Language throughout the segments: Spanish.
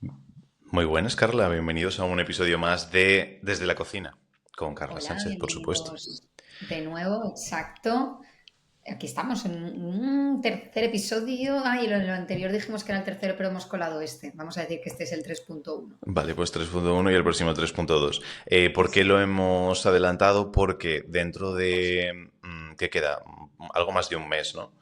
Muy buenas, Carla. Bienvenidos a un episodio más de Desde la Cocina, con Carla Hola, Sánchez, por supuesto. bienvenidos de nuevo, exacto. Aquí estamos en un tercer episodio. Ay, lo anterior dijimos que era el tercero, pero hemos colado este. Vamos a decir que este es el 3.1. Vale, pues 3.1 y el próximo 3.2. ¿Por qué lo Exacto. hemos adelantado? Porque dentro de... ¿qué queda? Algo más de un mes, ¿no?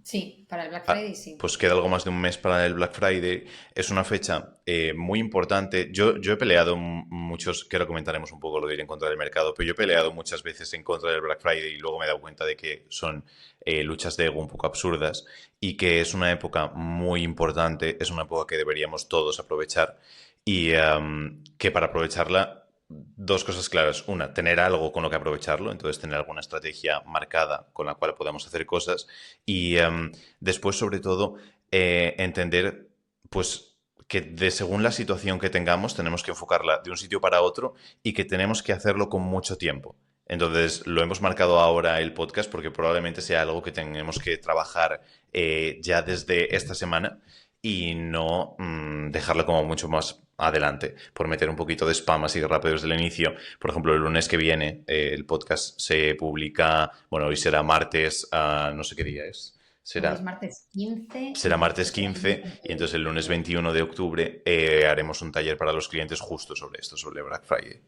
Sí, para el Black Ah, Friday sí. pues queda algo más de un mes para el Black Friday. Es una fecha muy importante. Yo he peleado muchos, que ahora comentaremos un poco lo de ir en contra del mercado, pero yo he peleado muchas veces en contra del Black Friday y luego me he dado cuenta de que son luchas de ego un poco absurdas y que es una época muy importante, es una época que deberíamos todos aprovechar y que para aprovecharla dos cosas claras. Una, tener algo con lo que aprovecharlo, entonces tener alguna estrategia marcada con la cual podamos hacer cosas. Y después, sobre todo, entender, pues, que de según la situación que tengamos, tenemos que enfocarla de un sitio para otro y que tenemos que hacerlo con mucho tiempo. Entonces, lo hemos marcado ahora el podcast porque probablemente sea algo que tenemos que trabajar ya desde esta semana y no dejarlo como mucho más adelante, por meter un poquito de spam así rápido desde el inicio. Por ejemplo, el lunes que viene el podcast se publica, bueno, hoy será martes, no sé qué día es. Hoy es Será, martes 15 será y martes nosotros será lunes 15 y 21. entonces el lunes 21 de octubre haremos un taller para los clientes justo sobre esto, sobre Black Friday.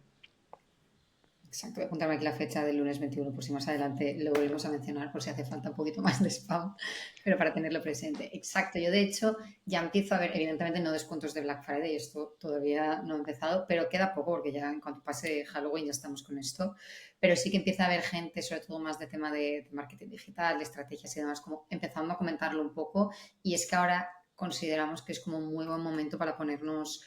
Exacto, voy a apuntarme aquí la fecha del lunes 21, por si más adelante lo volvemos a mencionar, por si hace falta un poquito más de spam, pero para tenerlo presente. Exacto, yo de hecho ya empiezo a ver, evidentemente no descuentos de Black Friday, esto todavía no ha empezado, pero queda poco porque ya en cuanto pase Halloween ya estamos con esto, pero sí que empieza a haber gente, sobre todo más de tema de marketing digital, de estrategias y demás, como empezando a comentarlo un poco, y es que ahora consideramos que es como un muy buen momento para ponernos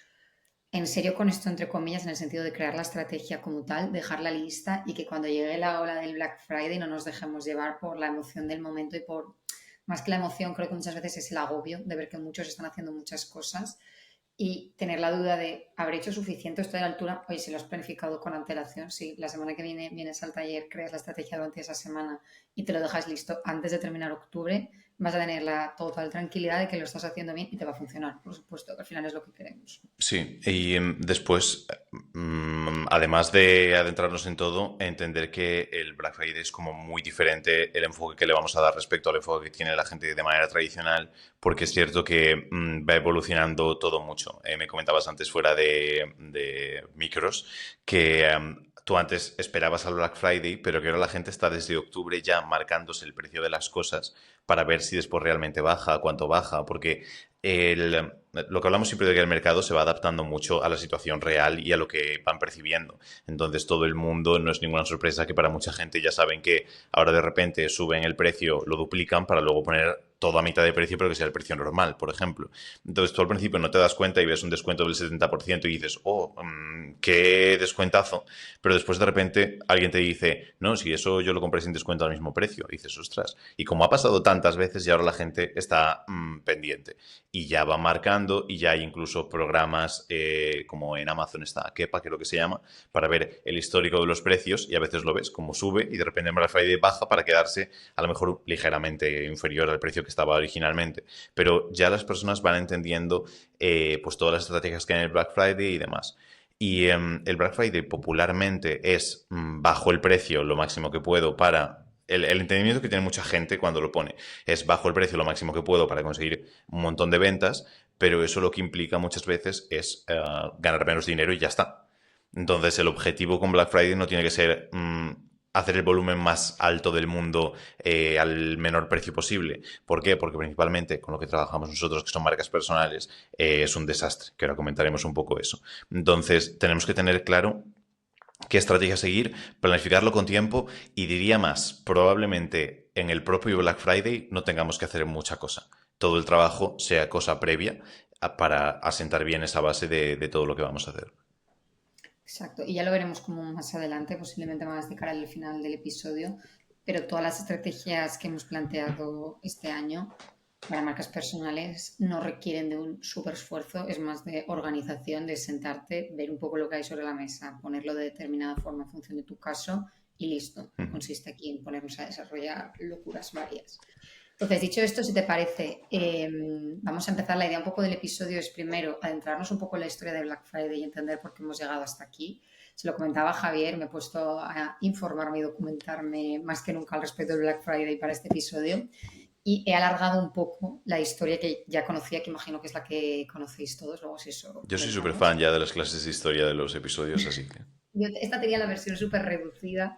en serio con esto, entre comillas, en el sentido de crear la estrategia como tal, dejarla lista y que cuando llegue la ola del Black Friday no nos dejemos llevar por la emoción del momento y por, más que la emoción, creo que muchas veces es el agobio de ver que muchos están haciendo muchas cosas y tener la duda de, ¿habré hecho suficiente? Estoy a la altura. Oye, si lo has planificado con antelación, sí, la semana que viene vienes al taller, creas la estrategia durante esa semana y te lo dejas listo antes de terminar octubre, vas a tener la total tranquilidad de que lo estás haciendo bien y te va a funcionar, por supuesto, que al final es lo que queremos. Sí, y después, además de adentrarnos en todo, entender que el Black Friday es como muy diferente el enfoque que le vamos a dar respecto al enfoque que tiene la gente de manera tradicional, porque es cierto que va evolucionando todo mucho. Me comentabas antes fuera de micros que tú antes esperabas al Black Friday, pero que ahora la gente está desde octubre ya marcándose el precio de las cosas para ver si después realmente baja, cuánto baja, porque lo que hablamos siempre de que el mercado se va adaptando mucho a la situación real y a lo que van percibiendo. Entonces, todo el mundo, no es ninguna sorpresa que para mucha gente ya saben que ahora de repente suben el precio, lo duplican para luego poner todo a mitad de precio, pero que sea el precio normal, por ejemplo. Entonces, tú al principio no te das cuenta y ves un descuento del 70% y dices, oh, qué descuentazo. Pero después de repente alguien te dice, no, si eso yo lo compré sin descuento al mismo precio. Y dices, ostras. Y como ha pasado tantas veces, y ahora la gente está pendiente y ya va marcando y ya hay incluso programas como en Amazon está Kepa, que es lo que se llama, para ver el histórico de los precios y a veces lo ves como sube y de repente en Black Friday baja para quedarse a lo mejor ligeramente inferior al precio que estaba originalmente. Pero ya las personas van entendiendo pues todas las estrategias que hay en el Black Friday y demás. Y el Black Friday popularmente es bajo el precio lo máximo que puedo para el entendimiento que tiene mucha gente cuando lo pone es bajo el precio lo máximo que puedo para conseguir un montón de ventas, pero eso lo que implica muchas veces es ganar menos dinero y ya está. Entonces el objetivo con Black Friday no tiene que ser hacer el volumen más alto del mundo al menor precio posible. ¿Por qué? Porque principalmente con lo que trabajamos nosotros, que son marcas personales, es un desastre, que ahora comentaremos un poco eso. Entonces tenemos que tener claro qué estrategia seguir, planificarlo con tiempo y diría más, probablemente en el propio Black Friday no tengamos que hacer mucha cosa. Todo el trabajo sea cosa previa para asentar bien esa base de todo lo que vamos a hacer. Exacto, y ya lo veremos como más adelante, posiblemente más de cara al final del episodio, pero todas las estrategias que hemos planteado este año para marcas personales no requieren de un súper esfuerzo, es más de organización, de sentarte, ver un poco lo que hay sobre la mesa, ponerlo de determinada forma en función de tu caso y listo. No consiste aquí en ponernos a desarrollar locuras varias. Entonces, dicho esto, si te parece, vamos a empezar. La idea un poco del episodio es primero adentrarnos un poco en la historia de Black Friday y entender por qué hemos llegado hasta aquí. Se lo comentaba a Javier, me he puesto a informarme y documentarme más que nunca al respecto del Black Friday para este episodio y he alargado un poco la historia que ya conocía, que imagino que es la que conocéis todos, luego si eso Yo soy súper comentamos. fan ya de las clases de historia de los episodios, así que... Esta tenía la versión súper reducida,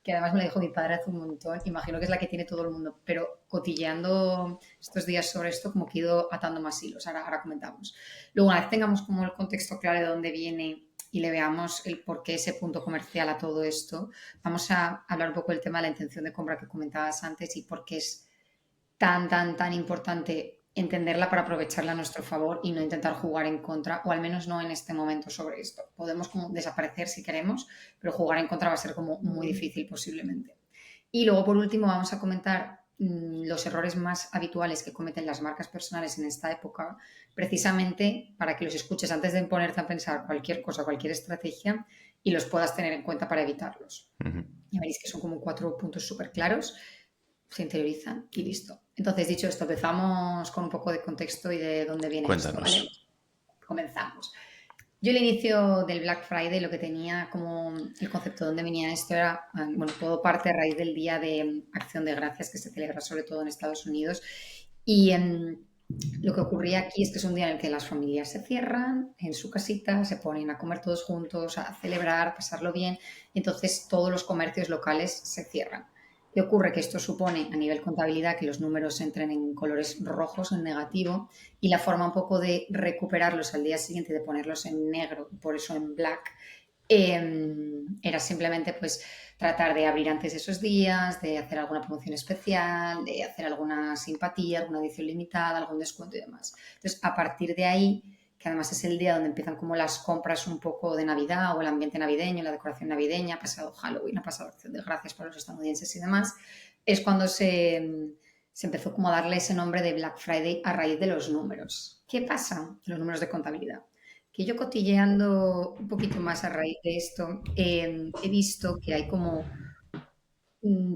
que además me la dijo mi padre hace un montón. Imagino que es la que tiene todo el mundo, pero cotilleando estos días sobre esto, como que he ido atando más hilos. Ahora comentamos. Luego, una vez tengamos como el contexto claro de dónde viene y le veamos el por qué ese punto comercial a todo esto, vamos a hablar un poco del tema de la intención de compra que comentabas antes y por qué es tan importante entenderla para aprovecharla a nuestro favor y no intentar jugar en contra, o al menos no en este momento sobre esto. Podemos como desaparecer si queremos, pero jugar en contra va a ser como muy difícil posiblemente. Y luego, por último, vamos a comentar los errores más habituales que cometen las marcas personales en esta época, precisamente para que los escuches antes de ponerte a pensar cualquier cosa, cualquier estrategia y los puedas tener en cuenta para evitarlos. Ujú. Ya veréis que son como 4 puntos súper claros, se interiorizan y listo. Entonces, dicho esto, empezamos con un poco de contexto y de dónde viene esto, Cuéntanos. ¿vale? Comenzamos. Yo el inicio del Black Friday lo que tenía como el concepto de dónde venía esto era, bueno, todo parte a raíz del Día de Acción de Gracias que se celebra sobre todo en Estados Unidos y lo que ocurría aquí es que es un día en el que las familias se cierran en su casita, se ponen a comer todos juntos, a celebrar, pasarlo bien, y entonces todos los comercios locales se cierran. ¿Qué ocurre? Que esto supone a nivel contabilidad que los números entren en colores rojos, en negativo, y la forma un poco de recuperarlos al día siguiente, de ponerlos en negro, por eso en black, era simplemente pues tratar de abrir antes esos días, de hacer alguna promoción especial, de hacer alguna simpatía, alguna edición limitada, algún descuento y demás. Entonces, a partir de ahí, que además es el día donde empiezan como las compras un poco de Navidad o el ambiente navideño, la decoración navideña, ha pasado Halloween, ha pasado Acción de Gracias para los estadounidenses y demás, es cuando se empezó como a darle ese nombre de Black Friday a raíz de los números. ¿Qué pasa? Los números de contabilidad. Que yo cotilleando un poquito más a raíz de esto, he visto que hay como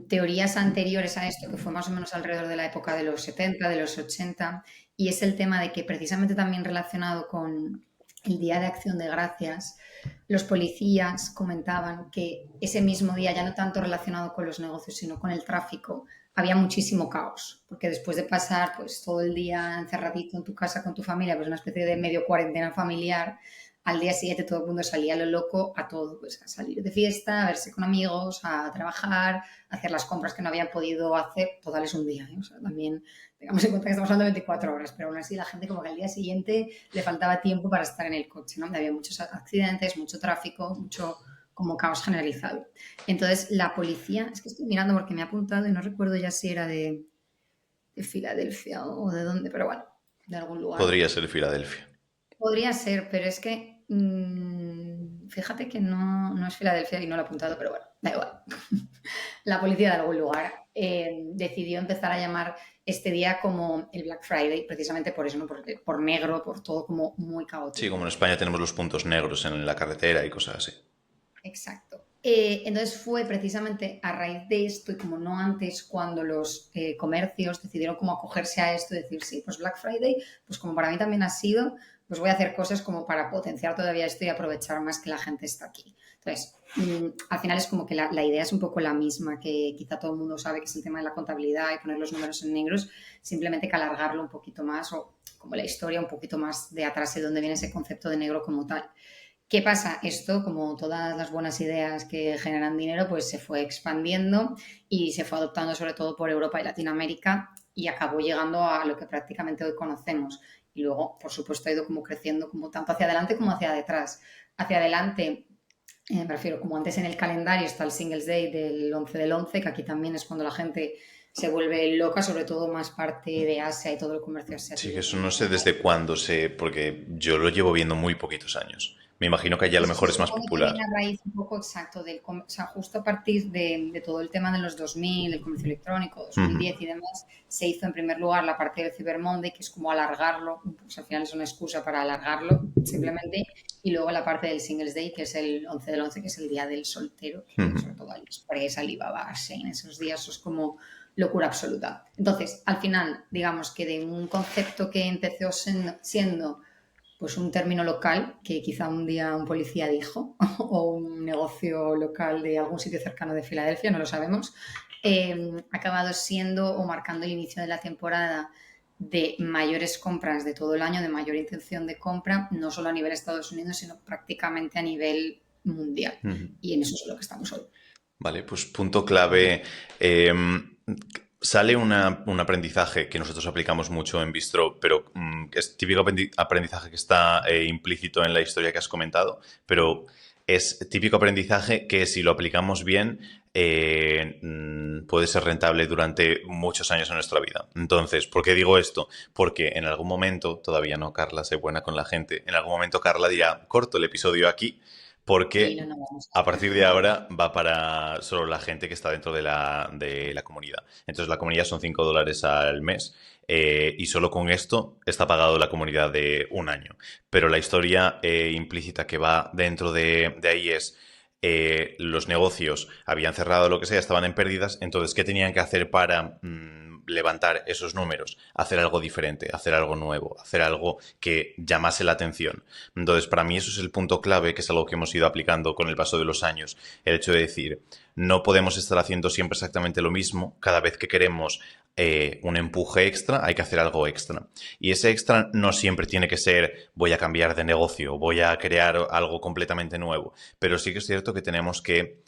teorías anteriores a esto, que fue más o menos alrededor de la época de los 70, de los 80, y es el tema de que precisamente también relacionado con el Día de Acción de Gracias, los policías comentaban que ese mismo día, ya no tanto relacionado con los negocios, sino con el tráfico, había muchísimo caos, porque después de pasar pues todo el día encerradito en tu casa con tu familia, pues una especie de medio cuarentena familiar, al día siguiente todo el mundo salía a lo loco a todo, pues a salir de fiesta, a verse con amigos, a trabajar, a hacer las compras que no habían podido hacer, total es un día, ¿eh? O sea, también tengamos en cuenta que estamos hablando de 24 horas, pero aún así la gente como que al día siguiente le faltaba tiempo para estar en el coche, ¿no? Había muchos accidentes, mucho tráfico, mucho como caos generalizado. Entonces la policía, es que estoy mirando porque me ha apuntado y no recuerdo ya si era de Filadelfia o de dónde, pero bueno, de algún lugar. Podría ser Filadelfia. Podría ser, pero es que fíjate que no es Filadelfia y no lo he apuntado, pero bueno, da igual. La policía de algún lugar decidió empezar a llamar este día como el Black Friday, precisamente por eso, ¿no? Por negro, por todo como muy Sí, como en caótico. España tenemos los puntos negros en la carretera y cosas así. Exacto. Entonces fue precisamente a raíz de esto y como no antes cuando los comercios decidieron como acogerse a esto y decir, sí, pues Black Friday, pues como para mí también ha sido, pues voy a hacer cosas como para potenciar todavía esto y aprovechar más que la gente está aquí. Entonces, al final es como que la idea es un poco la misma, que quizá todo el mundo sabe que es el tema de la contabilidad y poner los números en negros, simplemente que alargarlo un poquito más o como la historia un poquito más de atrás de donde viene ese concepto de negro como tal. ¿Qué pasa? Esto, como todas las buenas ideas que generan dinero, pues se fue expandiendo y se fue adoptando sobre todo por Europa y Latinoamérica y acabó llegando a lo que prácticamente hoy conocemos. Y luego, por supuesto, ha ido como creciendo como tanto hacia adelante como hacia detrás. Hacia adelante, me refiero, como antes en el calendario está el Singles Day del 11 del 11, que aquí también es cuando la gente se vuelve loca, sobre todo más parte de Asia y todo el comercio Sí, que asiático eso no como sé desde cuándo sé, porque yo lo llevo viendo muy poquitos años. Me imagino que allá a lo eso se mejor es más supone que popular. viene a raíz un poco exacto o sea, justo a partir de todo el tema de los 2000, el comercio electrónico, Ujú. 2010 y demás, se hizo en primer lugar la parte del Cyber Monday, que es como alargarlo, pues al final es una excusa para alargarlo simplemente, y luego la parte del Singles Day, que es el 11 del 11, que es el día del soltero, que Ujú. sobre todo AliExpress, Alibaba, Shein, esos días es como locura absoluta. Entonces, al final, digamos que de un concepto que empezó siendo pues un término local que quizá un día un policía dijo o un negocio local de algún sitio cercano de Filadelfia, no lo sabemos, ha acabado siendo o marcando el inicio de la temporada de mayores compras de todo el año, de mayor intención de compra, no solo a nivel Estados Unidos, sino prácticamente a nivel mundial. Y en eso es lo que estamos hoy. Vale, pues punto clave. Sale un aprendizaje que nosotros aplicamos mucho en Bistro, pero es típico aprendizaje que está implícito en la historia que has comentado, pero es típico aprendizaje que si lo aplicamos bien puede ser rentable durante muchos años en nuestra vida. Entonces, ¿por qué digo esto? Porque en algún momento, todavía no, Carla, sé buena con la gente, en algún momento Carla dirá, corto el episodio aquí, Sí, porque no, no, vamos. a partir de ahora va para solo la gente que está dentro de la comunidad. Entonces la comunidad son $5 al mes y solo con esto está pagado la comunidad de un año. Pero la historia implícita que va dentro de ahí es los negocios habían cerrado lo que sea, estaban en pérdidas, entonces ¿qué tenían que hacer para levantar esos números? Hacer algo diferente, hacer algo nuevo, hacer algo que llamase la atención. Entonces, para mí eso es el punto clave, que es algo que hemos ido aplicando con el paso de los años. El hecho de decir, no podemos estar haciendo siempre exactamente lo mismo. Cada vez que queremos un empuje extra, hay que hacer algo extra. Y ese extra no siempre tiene que ser voy a cambiar de negocio, voy a crear algo completamente nuevo. Pero sí que es cierto que tenemos que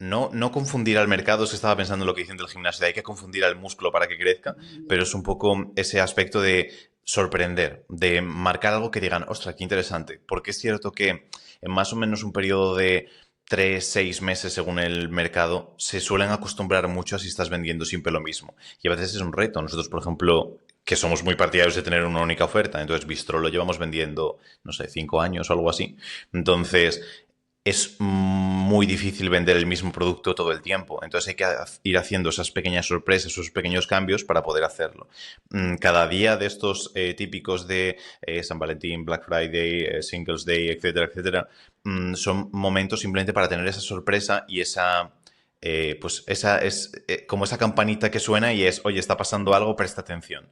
no confundir al mercado, es que estaba pensando en lo que dicen del gimnasio, hay que confundir al músculo para que crezca, pero es un poco ese aspecto de sorprender, de marcar algo que digan, ostras, qué interesante, porque es cierto que en más o menos un periodo de 3, 6 meses según el mercado, se suelen acostumbrar mucho a si estás vendiendo siempre lo mismo. Y a veces es un reto. Nosotros, por ejemplo, que somos muy partidarios de tener una única oferta, entonces Bistro lo llevamos vendiendo, no sé, 5 años o algo así. Entonces, es muy difícil vender el mismo producto todo el tiempo. Entonces hay que ir haciendo esas pequeñas sorpresas, esos pequeños cambios para poder hacerlo. Cada día de estos típicos de San Valentín, Black Friday, Singles Day, etcétera, etcétera, son momentos simplemente para tener esa sorpresa y esa... pues esa es como esa campanita que suena y es, oye, está pasando algo, presta atención.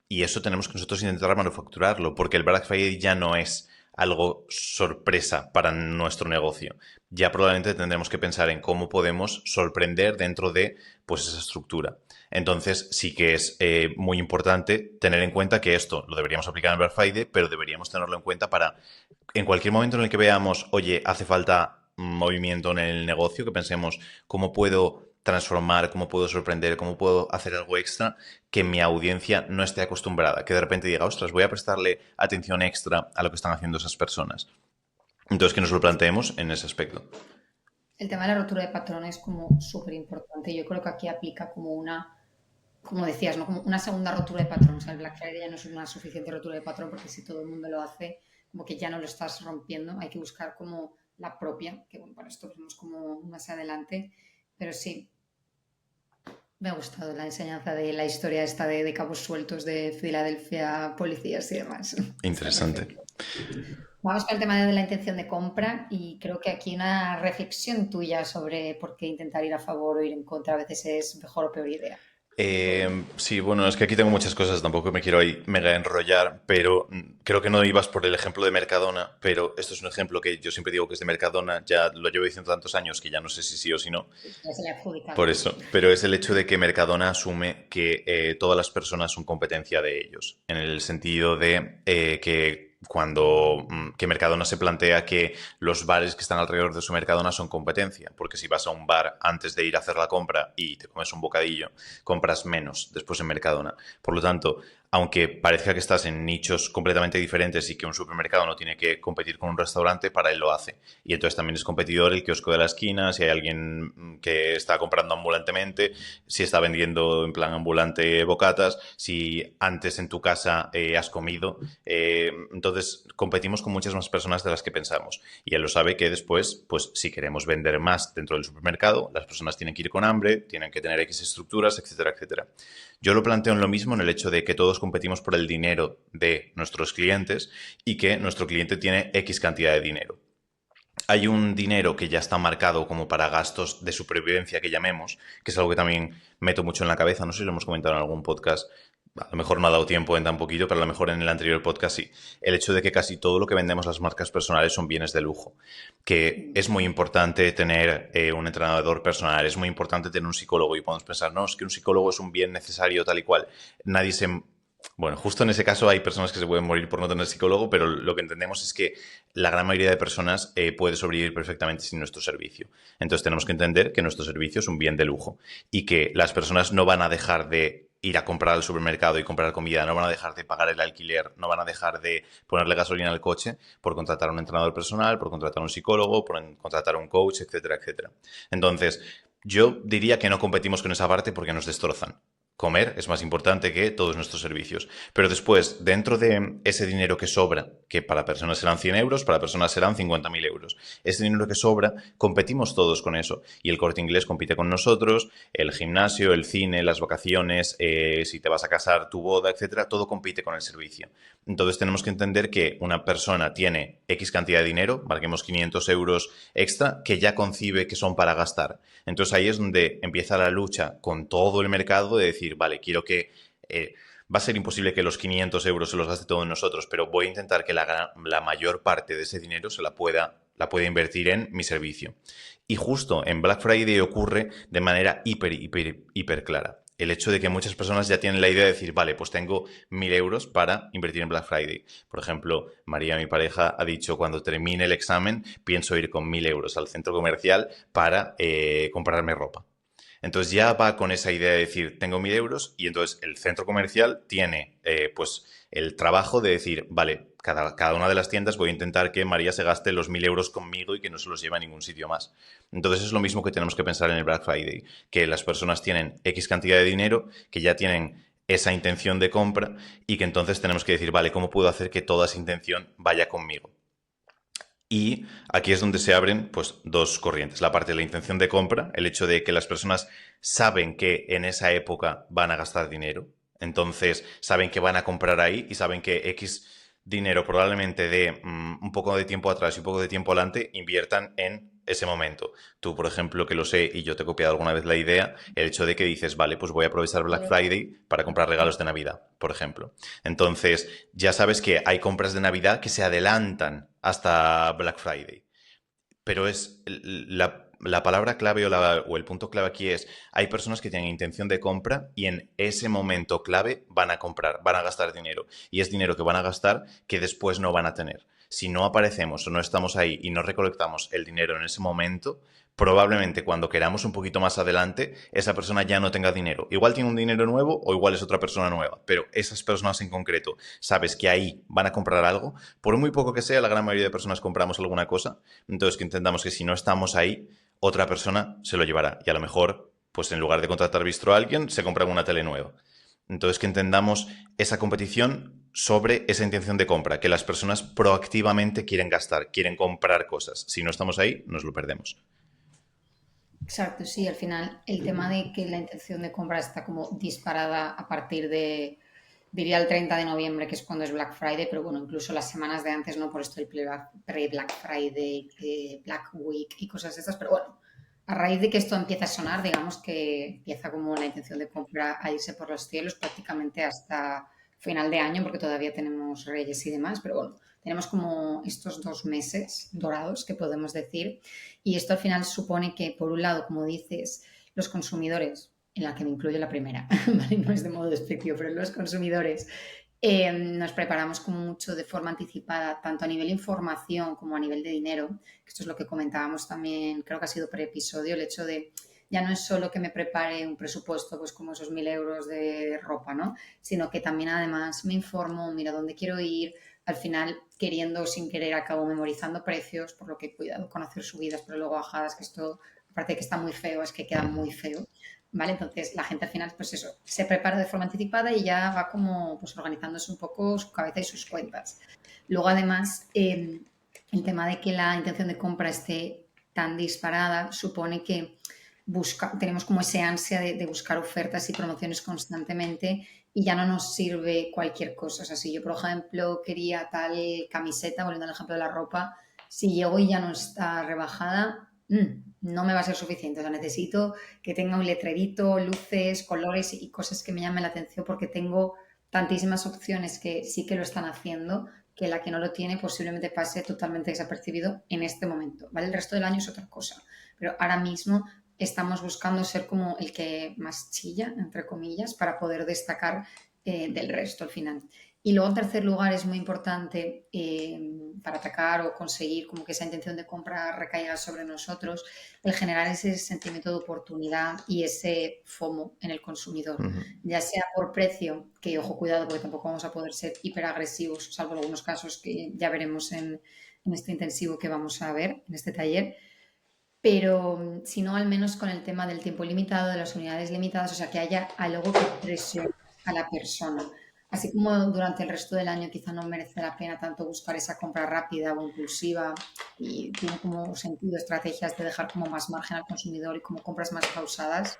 Y eso tenemos que nosotros intentar manufacturarlo, porque el Black Friday ya no es algo sorpresa para nuestro negocio. Ya probablemente tendremos que pensar en cómo podemos sorprender dentro de pues, esa estructura. Entonces sí que es muy importante tener en cuenta que esto lo deberíamos aplicar en Black Friday, pero deberíamos tenerlo en cuenta para en cualquier momento en el que veamos, oye, hace falta movimiento en el negocio, que pensemos cómo puedo transformar, cómo puedo sorprender, cómo puedo hacer algo extra que mi audiencia no esté acostumbrada, que de repente diga, ostras, voy a prestarle atención extra a lo que están haciendo esas personas. Entonces, que nos lo planteemos en ese aspecto. El tema de la rotura de patrón es como súper importante. Yo creo que aquí aplica como una, como decías, ¿no? Como una segunda rotura de patrón. O sea, el Black Friday ya no es una suficiente rotura de patrón porque si todo el mundo lo hace, como que ya no lo estás rompiendo. Hay que buscar como la propia, que bueno, para esto vemos como más adelante. Pero sí, me ha gustado la enseñanza de la historia esta de cabos sueltos de Filadelfia, policías y demás. Está Interesante. perfecto. Vamos con el tema de la intención de compra y creo que aquí una reflexión tuya sobre por qué intentar ir a favor o ir en contra a veces es mejor o peor idea. Sí, bueno, es que aquí tengo muchas cosas, tampoco me quiero ahí mega enrollar, pero creo que no ibas por el ejemplo de Mercadona, pero esto es un ejemplo que yo siempre digo que es de Mercadona, ya lo llevo diciendo tantos años que ya no sé si sí o si no, Ya se le ha adjudicado. por eso, pero es el hecho de que Mercadona asume que todas las personas son competencia de ellos, en el sentido de que cuando que Mercadona se plantea que los bares que están alrededor de su Mercadona son competencia, porque si vas a un bar antes de ir a hacer la compra y te comes un bocadillo, compras menos después en Mercadona. Por lo tanto, aunque parezca que estás en nichos completamente diferentes y que un supermercado no tiene que competir con un restaurante, para él lo hace. Y entonces también es competidor el kiosco de la esquina, si hay alguien que está comprando ambulantemente, si está vendiendo en plan ambulante bocatas, si antes en tu casa has comido. Entonces competimos con muchas más personas de las que pensamos. Y él lo sabe que después, pues si queremos vender más dentro del supermercado, las personas tienen que ir con hambre, tienen que tener X estructuras, etcétera, etcétera. Yo lo planteo en lo mismo en el hecho de que todos competimos por el dinero de nuestros clientes y que nuestro cliente tiene X cantidad de dinero. hay un dinero que ya está marcado como para gastos de supervivencia que llamemos, que es algo que también meto mucho en la cabeza, no sé si lo hemos comentado en algún podcast, a lo mejor no ha dado tiempo en tan poquito, pero a lo mejor en el anterior podcast sí. El hecho de que casi todo lo que vendemos las marcas personales son bienes de lujo, que es muy importante tener un entrenador personal, es muy importante tener un psicólogo y podemos pensar, no, es que un psicólogo es un bien necesario tal y cual. Nadie se bueno, justo en ese caso hay personas que se pueden morir por no tener psicólogo, pero lo que entendemos es que la gran mayoría de personas puede sobrevivir perfectamente sin nuestro servicio. Entonces tenemos que entender que nuestro servicio es un bien de lujo y que las personas no van a dejar de ir a comprar al supermercado y comprar comida, no van a dejar de pagar el alquiler, no van a dejar de ponerle gasolina al coche por contratar a un entrenador personal, por contratar a un psicólogo, por contratar a un coach, etcétera, etcétera. Entonces, yo diría que no competimos con esa parte porque nos destrozan. Comer es más importante que todos nuestros servicios. Pero después, dentro de ese dinero que sobra, que para personas serán 100 euros, para personas serán 50.000 euros, ese dinero que sobra, competimos todos con eso. Y el Corte Inglés compite con nosotros, el gimnasio, el cine, las vacaciones, si te vas a casar, tu boda, etcétera, todo compite con el servicio. Entonces tenemos que entender que una persona tiene X cantidad de dinero, marquemos 500 euros extra, que ya concibe que son para gastar. Entonces ahí es donde empieza la lucha con todo el mercado de decir, vale, quiero que... va a ser imposible que los 500 euros se los gaste todos nosotros, pero voy a intentar que la mayor parte de ese dinero la pueda invertir en mi servicio. Y justo en Black Friday ocurre de manera hiper clara. El hecho de que muchas personas ya tienen la idea de decir, vale, pues tengo 1.000 euros para invertir en Black Friday. Por ejemplo, María, mi pareja, ha dicho, cuando termine el examen, pienso ir con 1.000 euros al centro comercial para comprarme ropa. Entonces ya va con esa idea de decir, tengo 1.000 euros y entonces el centro comercial tiene pues el trabajo de decir, vale, cada una de las tiendas voy a intentar que María se gaste los 1.000 euros conmigo y que no se los lleve a ningún sitio más. Entonces es lo mismo que tenemos que pensar en el Black Friday, que las personas tienen X cantidad de dinero, que ya tienen esa intención de compra y que entonces tenemos que decir, vale, ¿cómo puedo hacer que toda esa intención vaya conmigo? Y aquí es donde se abren pues, dos corrientes. La parte de la intención de compra, el hecho de que las personas saben que en esa época van a gastar dinero, entonces saben que van a comprar ahí y saben que X dinero probablemente de un poco de tiempo atrás y un poco de tiempo adelante inviertan en ese momento. Tú, por ejemplo, que lo sé y yo te he copiado alguna vez la idea, el hecho de que dices, vale, pues voy a aprovechar Black Friday para comprar regalos de Navidad, por ejemplo. Entonces, ya sabes que hay compras de Navidad que se adelantan hasta Black Friday. Pero es la palabra clave o el punto clave aquí es, hay personas que tienen intención de compra y en ese momento clave van a comprar, van a gastar dinero. Y es dinero que van a gastar que después no van a tener. Si no aparecemos o no estamos ahí y no recolectamos el dinero en ese momento, probablemente cuando queramos un poquito más adelante, esa persona ya no tenga dinero. Igual tiene un dinero nuevo o igual es otra persona nueva, pero esas personas en concreto, sabes que ahí van a comprar algo, por muy poco que sea, la gran mayoría de personas compramos alguna cosa, entonces que entendamos que si no estamos ahí, otra persona se lo llevará y a lo mejor, pues en lugar de contratar bistro a alguien, se compra una tele nueva. Entonces que entendamos esa competición sobre esa intención de compra, que las personas proactivamente quieren gastar, quieren comprar cosas. Si no estamos ahí, nos lo perdemos. Exacto, sí, al final el tema de que la intención de compra está como disparada a partir de, diría el 30 de noviembre, que es cuando es Black Friday, pero bueno, incluso las semanas de antes, no por esto el pre-Black Friday, Black Week y cosas de estas, pero bueno, a raíz de que esto empieza a sonar, digamos que empieza como la intención de compra a irse por los cielos prácticamente hasta final de año, porque todavía tenemos Reyes y demás, pero bueno, tenemos como estos 2 meses dorados que podemos decir y esto al final supone que, por un lado, como dices, los consumidores, en la que me incluyo la primera, ¿vale? No es de modo despectivo, pero los consumidores nos preparamos como mucho de forma anticipada, tanto a nivel información como a nivel de dinero, que esto es lo que comentábamos también, creo que ha sido pre-episodio, el hecho de ya no es solo que me prepare un presupuesto, pues como esos 1.000 euros de ropa, ¿no? Sino que también además me informo, mira dónde quiero ir, al final, queriendo o sin querer, acabo memorizando precios, por lo que cuidado con hacer subidas, pero luego bajadas, que esto, aparte de que está muy feo, es que queda muy feo, ¿vale? Entonces, la gente al final, pues eso, se prepara de forma anticipada y ya va como, pues organizándose un poco su cabeza y sus cuentas. Luego, además, el tema de que la intención de compra esté tan disparada supone que tenemos como ese ansia de buscar ofertas y promociones constantemente y ya no nos sirve cualquier cosa. O sea, si yo, por ejemplo, quería tal camiseta, volviendo al ejemplo de la ropa, Si llego y ya no está rebajada, no me va a ser suficiente. O sea, necesito que tenga un letrerito, luces, colores y cosas que me llamen la atención porque tengo tantísimas opciones que sí que lo están haciendo, que la que no lo tiene posiblemente pase totalmente desapercibido en este momento, ¿vale? El resto del año es otra cosa, pero ahora mismo estamos buscando ser como el que más chilla, entre comillas, para poder destacar del resto al final. Y luego, en tercer lugar, es muy importante para atacar o conseguir como que esa intención de compra recaiga sobre nosotros, el generar ese sentimiento de oportunidad y ese FOMO en el consumidor, ya sea por precio, que ojo, cuidado, porque tampoco vamos a poder ser hiperagresivos, salvo algunos casos que ya veremos en este intensivo que vamos a ver, en este taller, pero si no, al menos con el tema del tiempo limitado, de las unidades limitadas, o sea, que haya algo que presione a la persona. Así como durante el resto del año quizá no merece la pena tanto buscar esa compra rápida o impulsiva y tiene como sentido estrategias de dejar como más margen al consumidor y como compras más pausadas.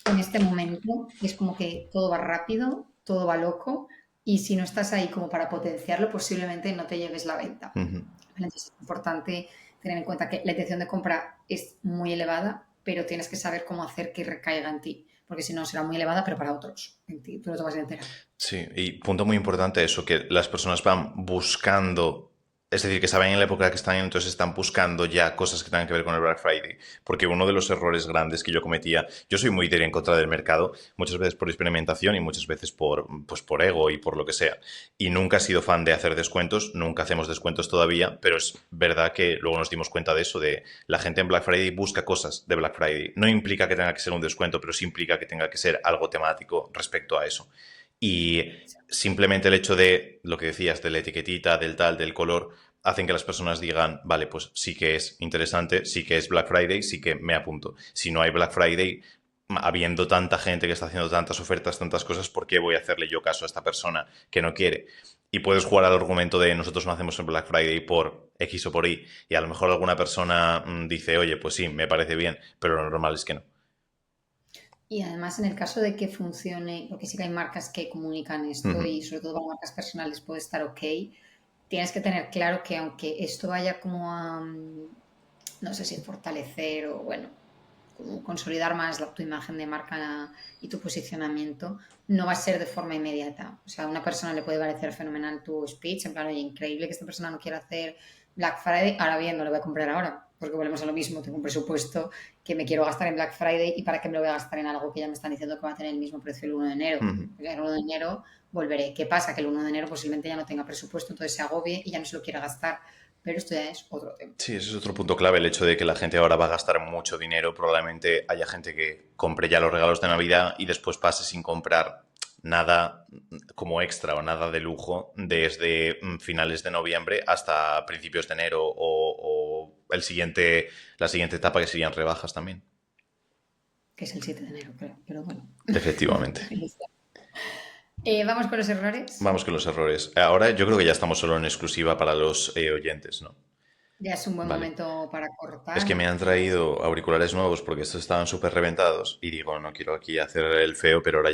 En este momento es como que todo va rápido, todo va loco y si no estás ahí como para potenciarlo, posiblemente no te lleves la venta. Entonces es importante tener en cuenta que la intención de compra es muy elevada, pero tienes que saber cómo hacer que recaiga en ti, porque si no será muy elevada, pero para otros, en ti, tú no te vas a enterar. Sí, y punto muy importante eso, que las personas van buscando, es decir, que saben en la época que están, entonces están buscando ya cosas que tengan que ver con el Black Friday. Porque uno de los errores grandes que yo cometía, yo soy muy de ir en contra del mercado, muchas veces por experimentación y muchas veces pues por ego y por lo que sea. Y nunca he sido fan de hacer descuentos, nunca hacemos descuentos todavía, pero es verdad que luego nos dimos cuenta de eso, de la gente en Black Friday busca cosas de Black Friday. No implica que tenga que ser un descuento, pero sí implica que tenga que ser algo temático respecto a eso. Y simplemente el hecho de lo que decías, de la etiquetita, del tal, del color, hacen que las personas digan, vale, pues sí que es interesante, sí que es Black Friday, sí que me apunto. Si no hay Black Friday, habiendo tanta gente que está haciendo tantas ofertas, tantas cosas, ¿por qué voy a hacerle yo caso a esta persona que no quiere? Y puedes jugar al argumento de nosotros no hacemos el Black Friday por X o por Y, y a lo mejor alguna persona dice, oye, pues sí, me parece bien, pero lo normal es que no. Y además, en el caso de que funcione, porque sí que hay marcas que comunican esto y sobre todo para marcas personales puede estar ok, tienes que tener claro que aunque esto vaya como a, no sé si fortalecer o bueno, como consolidar más tu imagen de marca y tu posicionamiento, no va a ser de forma inmediata. O sea, a una persona le puede parecer fenomenal tu speech, en plan, oye, increíble que esta persona no quiera hacer Black Friday, ahora bien, no lo voy a comprar ahora, porque volvemos a lo mismo, tengo un presupuesto que me quiero gastar en Black Friday y para qué me lo voy a gastar en algo que ya me están diciendo que va a tener el mismo precio el 1 de enero. El 1 de enero volveré. ¿Qué pasa? Que el 1 de enero posiblemente ya no tenga presupuesto, entonces se agobie y ya no se lo quiera gastar. Pero esto ya es otro tema. Sí, ese es otro punto clave, el hecho de que la gente ahora va a gastar mucho dinero. Probablemente haya gente que compre ya los regalos de Navidad y después pase sin comprar nada como extra o nada de lujo desde finales de noviembre hasta principios de enero o la siguiente etapa que serían rebajas también. Que es el 7 de enero, creo. Pero bueno. Efectivamente. Vamos con los errores. Vamos con los errores. Ahora yo creo que ya estamos solo en exclusiva para los oyentes, ¿no? Ya es un buen Vale. momento para Es que cortar. me han traído auriculares nuevos porque estos estaban súper reventados y digo, no quiero aquí hacer el feo, pero ahora